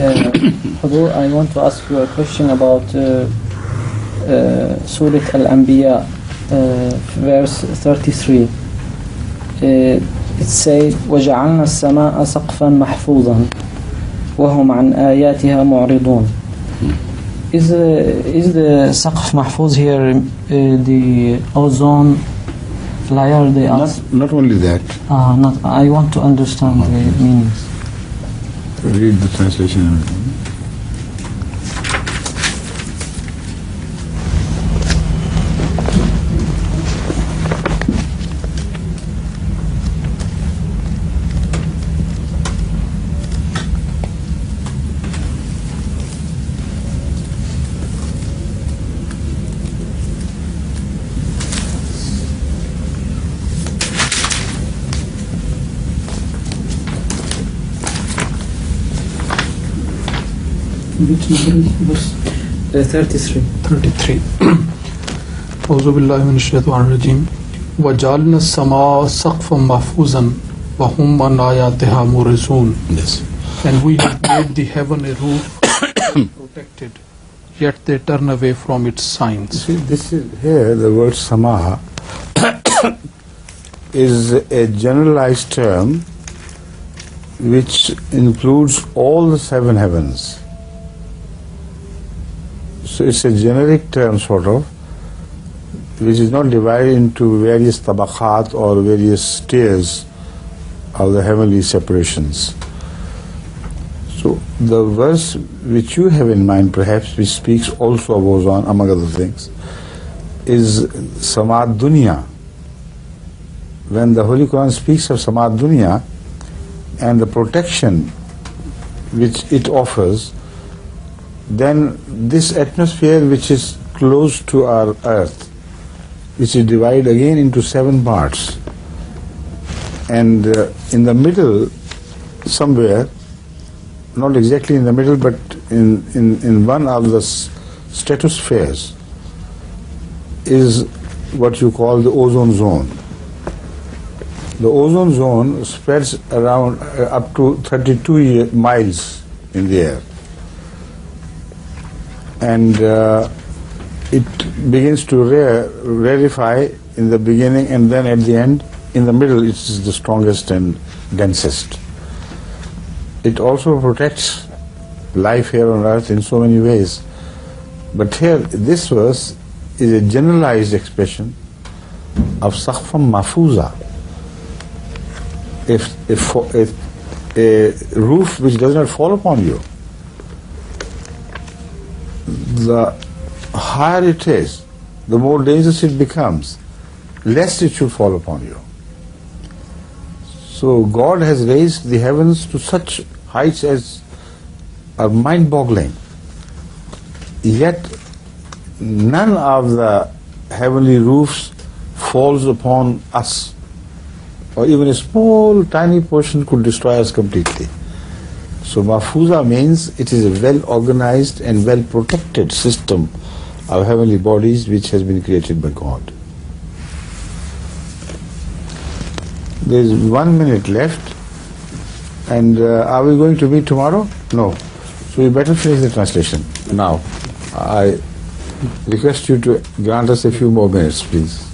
Hudur, I want to ask you a question about Surah Al-Anbiya, verse 33. It says, وَجَعَلْنَا السَّمَاءَ سَقْفًا مَحْفُوظًا وَهُمْ عَنْ آيَاتِهَا مُعْرِضُونَ. Is the Saqf Mahfuz here the ozone layer they ask? Not only that. I want to understand the meanings. Read the translation. Which number is 33? 33. أعوذ بالله من الشيطان الرجيم وجعلنا السماء سقفا محفوظا وهم عن آياتها معرضون. Yes. And we have made the heaven a roof protected, yet they turn away from its signs. See, this is here the word samaha is a generalized term which includes all the seven heavens. So it's a generic term sort of, which is not divided into various tabaqat or various tiers of the heavenly separations. So the verse which you have in mind perhaps, which speaks also of ozone among other things, is Samad Dunya. When the Holy Quran speaks of Samad Dunya and the protection which it offers, then this atmosphere which is close to our earth, which is divided again into seven parts, and in the middle somewhere, not exactly in the middle but in one of the stratospheres, is what you call the ozone zone. The ozone zone spreads around up to 32 miles in the air. And it begins to rarefy in the beginning, and then at the end, in the middle, it is the strongest and densest. It also protects life here on earth in so many ways. But here, this verse is a generalized expression of Saqfam Mahfuza. If a roof which does not fall upon you, the higher it is, the more dangerous it becomes, lest it should fall upon you. So God has raised the heavens to such heights as are mind-boggling. Yet none of the heavenly roofs falls upon us, or even a small tiny portion could destroy us completely. So Mahfuza means it is a well-organized and well-protected system of heavenly bodies which has been created by God. There is 1 minute left, and are we going to meet tomorrow? No. So we better finish the translation now. I request you to grant us a few more minutes, please.